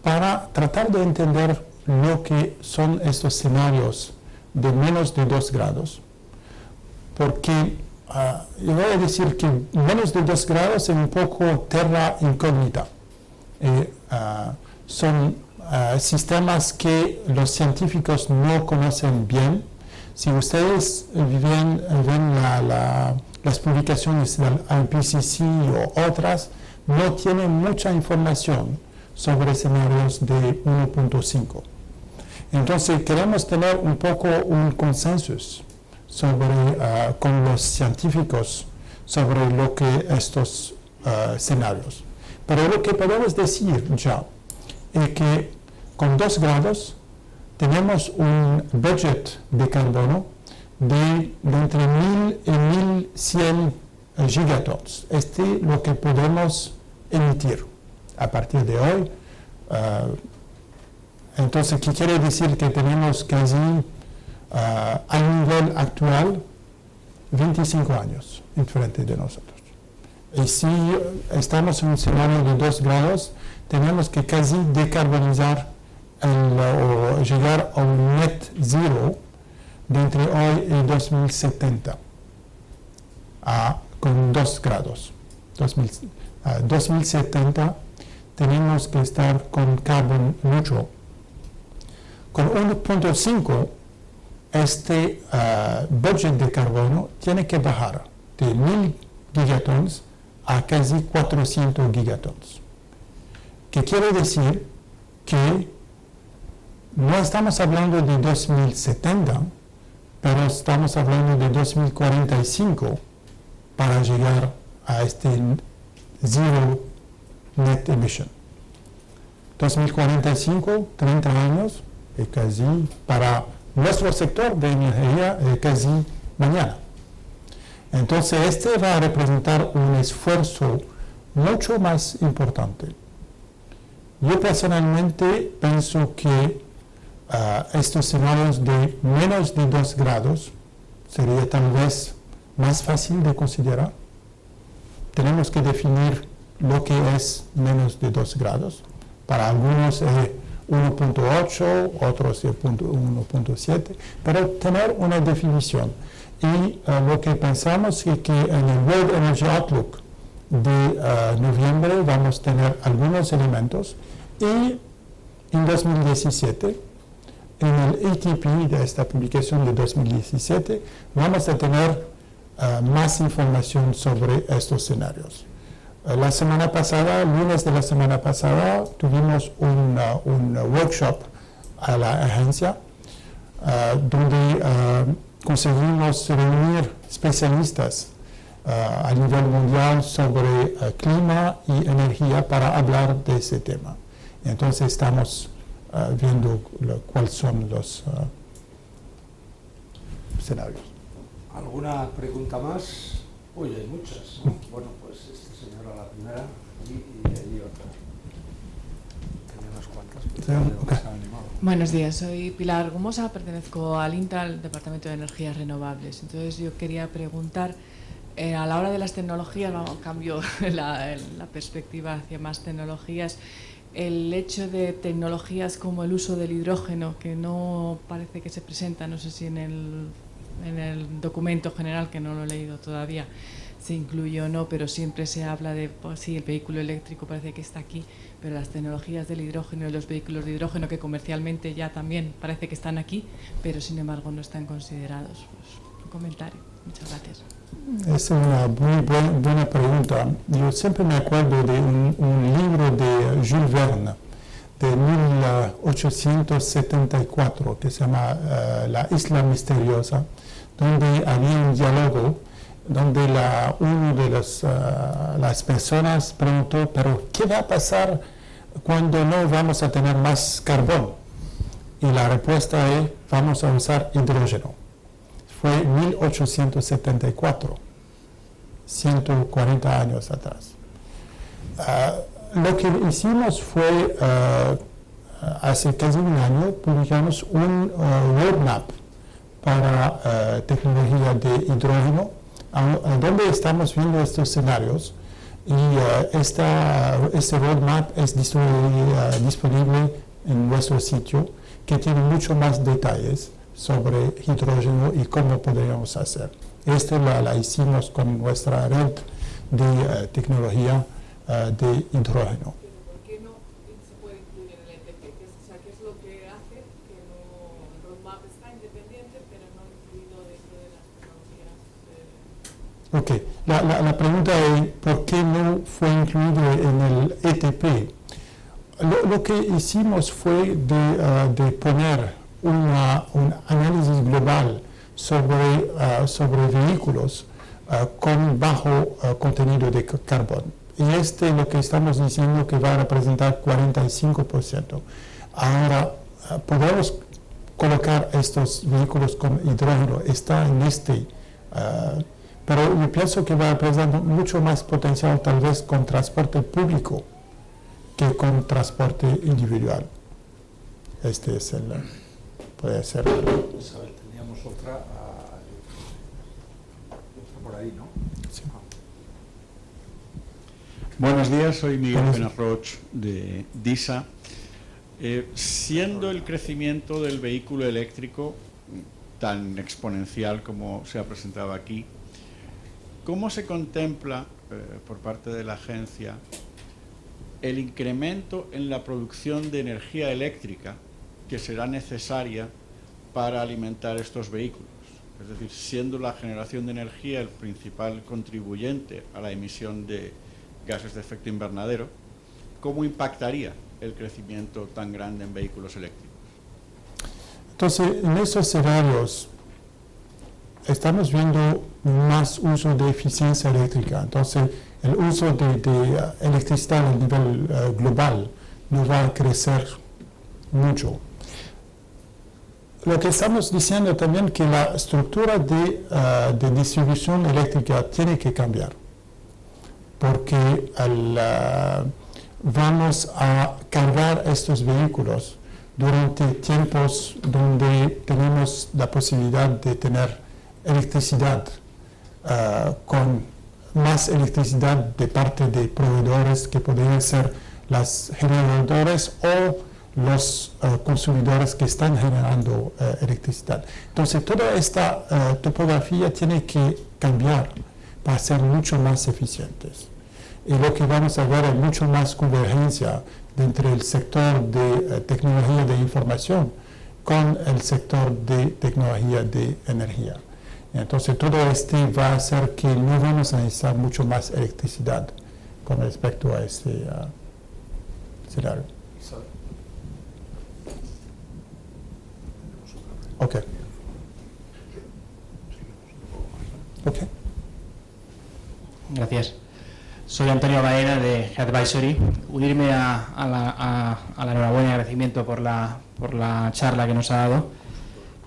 para tratar de entender lo que son estos escenarios de menos de 2 grados. Porque yo voy a decir que menos de 2 grados es un poco terra incógnita. Son sistemas que los científicos no conocen bien. Si ustedes ven las publicaciones del IPCC o otras, no tienen mucha información sobre escenarios de 1.5. Entonces queremos tener un poco un consenso con los científicos sobre lo que estos escenarios. Pero lo que podemos decir ya es que con 2 grados tenemos un budget de carbono de entre 1.000 y 1.100 gigatons. Este es lo que podemos emitir a partir de hoy. Entonces, ¿qué quiere decir? Que tenemos casi a nivel actual 25 años en frente de nosotros. Y si estamos en un escenario de 2 grados, tenemos que casi decarbonizar o llegar a un net zero de entre hoy y 2070 con 2 grados. 2070 tenemos que estar con carbon neutral. Con 1.5 este budget de carbono tiene que bajar de 1.000 gigatons a casi 400 gigatons. ¿Qué quiere decir? Que no estamos hablando de 2070, pero estamos hablando de 2045 para llegar a este zero net emission. 2045, 30 años, y casi para nuestro sector de energía, casi mañana. Entonces, este va a representar un esfuerzo mucho más importante. Yo personalmente pienso que estos escenarios de menos de 2 grados sería tal vez más fácil de considerar. Tenemos que definir lo que es menos de 2 grados. Para algunos 1.8, otros 1.7, pero tener una definición. Y lo que pensamos es que en el World Energy Outlook de noviembre vamos a tener algunos elementos, y en 2017 en el ATP de esta publicación de 2017 vamos a tener más información sobre estos escenarios. La semana pasada, lunes de la semana pasada, tuvimos un workshop a la agencia donde conseguimos reunir especialistas a nivel mundial sobre clima y energía para hablar de ese tema. Entonces estamos viendo cuáles son los escenarios. ¿Alguna pregunta más? Uy, hay muchas, ¿no? Bueno, pues esta señora la primera y allí otra. Tenía unas cuantas, pero Okay. se ha animado. Buenos días, soy Pilar Gomosa, pertenezco al INTA, al Departamento de Energías Renovables. Entonces yo quería preguntar, a la hora de las tecnologías, cambio la perspectiva hacia más tecnologías, el hecho de tecnologías como el uso del hidrógeno, que no parece que se presenta, no sé si en el documento general, que no lo he leído todavía, se incluye o no, pero siempre se habla de, pues sí, el vehículo eléctrico parece que está aquí, pero las tecnologías del hidrógeno y los vehículos de hidrógeno, que comercialmente ya también parece que están aquí, pero sin embargo no están considerados. Pues, un comentario. Muchas gracias. Es una muy buena pregunta. Yo siempre me acuerdo de un libro de Jules Verne de 1874 que se llama La Isla Misteriosa, donde había un diálogo donde uno de las personas preguntó, pero ¿qué va a pasar cuando no vamos a tener más carbón? Y la respuesta es, vamos a usar hidrógeno. Fue 1874, 140 años atrás. Lo que hicimos fue, hace casi un año, publicamos un roadmap para tecnología de hidrógeno, donde estamos viendo estos escenarios, y este roadmap es disponible en nuestro sitio, que tiene mucho más detalles sobre hidrógeno y cómo podríamos hacer. Esto la hicimos con nuestra red de tecnología de hidrógeno. ¿Por qué no se puede incluir en el ETP? ¿Qué es lo que hace que el roadmap está independiente, pero no incluido dentro de las tecnologías? La pregunta es, ¿por qué no fue incluido en el ETP? Lo que hicimos fue de poner un análisis global sobre vehículos con bajo contenido de carbón. Y lo que estamos diciendo que va a representar 45%. Ahora, podemos colocar estos vehículos con hidrógeno, está en pero yo pienso que va a presentar mucho más potencial tal vez con transporte público que con transporte individual. Puede ser. Isabel, teníamos otra por ahí, ¿no? Sí. Buenos días, soy Miguel Penarroch de DISA. Siendo el crecimiento del vehículo eléctrico tan exponencial como se ha presentado aquí, ¿cómo se contempla por parte de la agencia el incremento en la producción de energía eléctrica que será necesaria para alimentar estos vehículos? Es decir, siendo la generación de energía el principal contribuyente a la emisión de gases de efecto invernadero, ¿cómo impactaría el crecimiento tan grande en vehículos eléctricos? Entonces, en esos escenarios estamos viendo más uso de eficiencia eléctrica. Entonces, el uso de electricidad a nivel global no va a crecer mucho. Lo que estamos diciendo también es que la estructura de distribución eléctrica tiene que cambiar, porque vamos a cargar estos vehículos durante tiempos donde tenemos la posibilidad de tener electricidad, con más electricidad de parte de proveedores que podrían ser las generadoras o los consumidores que están generando electricidad. Entonces, toda esta topografía tiene que cambiar para ser mucho más eficientes. Y lo que vamos a ver es mucho más convergencia entre el sector de tecnología de información con el sector de tecnología de energía. Entonces todo va a hacer que no vamos a necesitar mucho más electricidad con respecto a este escenario. Ok. Ok. Gracias. Soy Antonio Baena de Advisory. Unirme a la enhorabuena y agradecimiento por la charla que nos ha dado,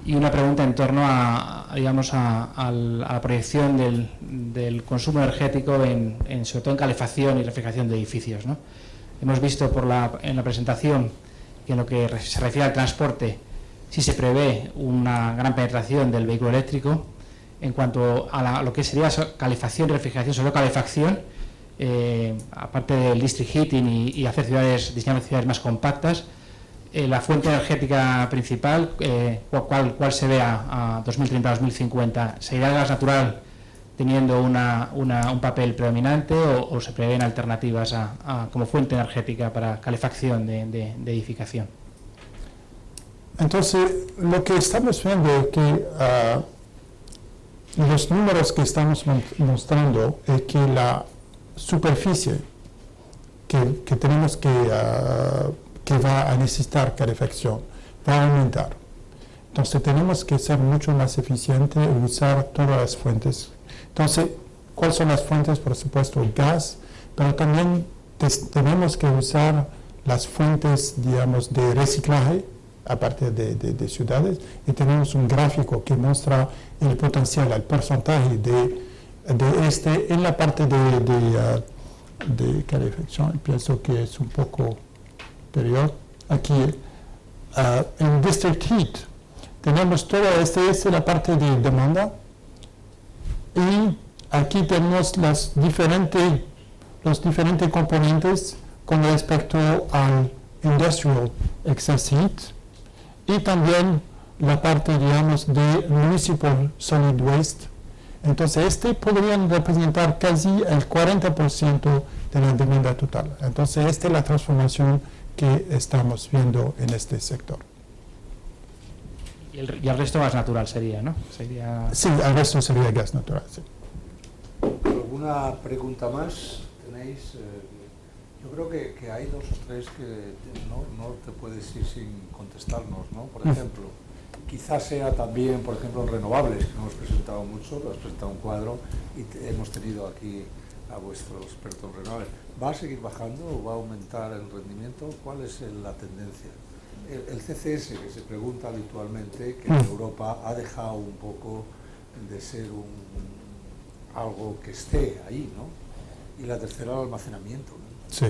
y una pregunta en torno a la proyección del consumo energético sobre todo en calefacción y refrigeración de edificios, ¿no? Hemos visto en la presentación que en lo que se refiere al transporte sí se prevé una gran penetración del vehículo eléctrico. En cuanto a lo que sería calefacción y refrigeración, sobre todo calefacción, aparte del district heating y diseñar ciudades más compactas, la fuente energética principal, ¿cuál se ve a 2030-2050? ¿Seguirá el gas natural teniendo un papel predominante o se prevén alternativas como fuente energética para calefacción de edificación? Entonces, lo que estamos viendo es que los números que estamos mostrando es que la superficie que tenemos que va a necesitar calefacción va a aumentar. Entonces tenemos que ser mucho más eficientes y usar todas las fuentes. Entonces, ¿cuáles son las fuentes? Por supuesto, el gas, pero también tenemos que usar las fuentes, digamos, de reciclaje, aparte de ciudades, y tenemos un gráfico que muestra el potencial, el porcentaje de en la parte de calefacción. Pienso que es un poco superior. Aquí, en District Heat, tenemos todo es la parte de demanda, y aquí tenemos los diferentes componentes con respecto al Industrial Excess Heat, y también la parte, digamos, de Municipal Solid Waste. Entonces, podrían representar casi el 40% de la demanda total. Entonces, esta es la transformación que estamos viendo en este sector. Y el resto gas natural sería, ¿no? Sí, el resto sería gas natural, sí. ¿Alguna pregunta más tenéis? Yo creo que hay dos o tres que no te puedes ir sin contestarnos, ¿no? Por ejemplo, quizás sea también, por ejemplo, en renovables, que no hemos presentado mucho, lo has presentado un cuadro y hemos tenido aquí a vuestro experto en renovables. ¿Va a seguir bajando o va a aumentar el rendimiento? ¿Cuál es la tendencia? El CCS, que se pregunta habitualmente, que en Europa ha dejado un poco de ser algo que esté ahí, ¿no? Y la tercera, el almacenamiento, ¿no? Sí.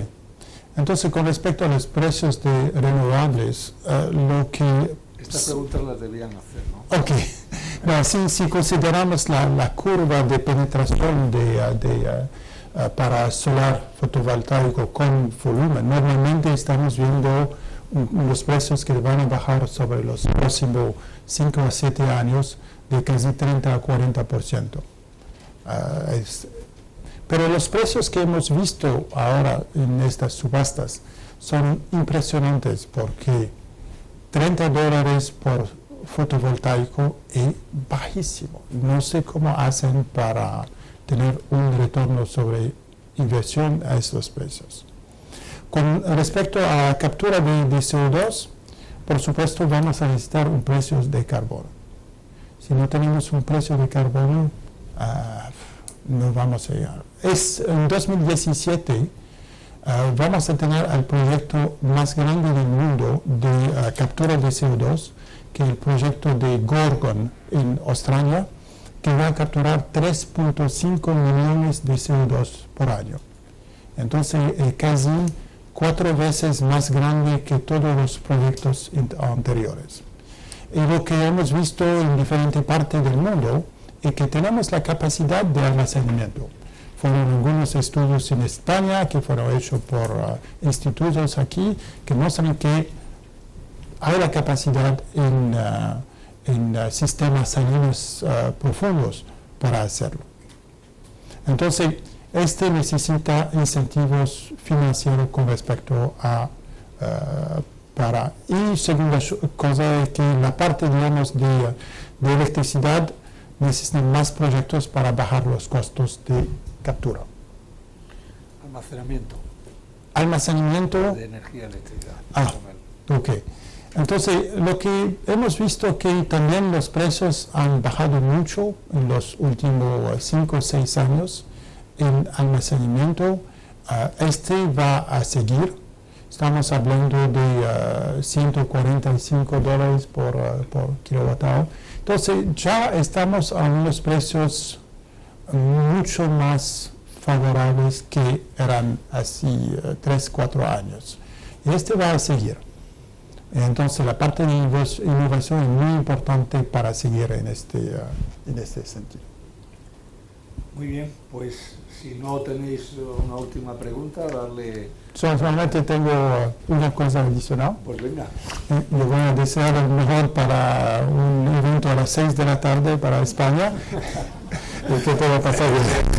Entonces, con respecto a los precios de renovables, lo que... Estas preguntas las debían hacer, ¿no? Ok. No, si consideramos la curva de penetración para solar fotovoltaico con volumen, normalmente estamos viendo los precios que van a bajar sobre los próximos 5 a 7 años de casi 30 a 40%. Pero los precios que hemos visto ahora en estas subastas son impresionantes, porque $30 por fotovoltaico es bajísimo. No sé cómo hacen para tener un retorno sobre inversión a estos precios. Con respecto a la captura de CO2, por supuesto vamos a necesitar un precio de carbono. Si no tenemos un precio de carbono, no vamos a llegar. En 2017 vamos a tener el proyecto más grande del mundo de captura de CO2, que es el proyecto de Gorgon en Australia, que va a capturar 3.5 millones de CO2 por año. Entonces, es casi 4 veces más grande que todos los proyectos anteriores. Y lo que hemos visto en diferentes partes del mundo es que tenemos la capacidad de almacenamiento. Fueron algunos estudios en España que fueron hechos por institutos aquí que muestran que hay la capacidad en sistemas salinos profundos para hacerlo. Entonces, necesita incentivos financieros con respecto a Y segunda cosa es que la parte, digamos, de electricidad necesitan más proyectos para bajar los costos de captura. Almacenamiento de energía eléctrica. Ok. Entonces, lo que hemos visto que también los precios han bajado mucho en los últimos 5 o 6 años en almacenamiento. Este va a seguir. Estamos hablando de $145 por kilowatt hora. Entonces, ya estamos a unos precios mucho más favorables que eran así 3 o 4 años. Y este va a seguir. Entonces, la parte de innovación es muy importante para seguir en este sentido. Muy bien, pues si no tenéis una última pregunta, darle... Solamente tengo una cosa adicional. Pues venga. Le voy a desear lo mejor para un evento a las 6 de la tarde para España y que todo pase bien.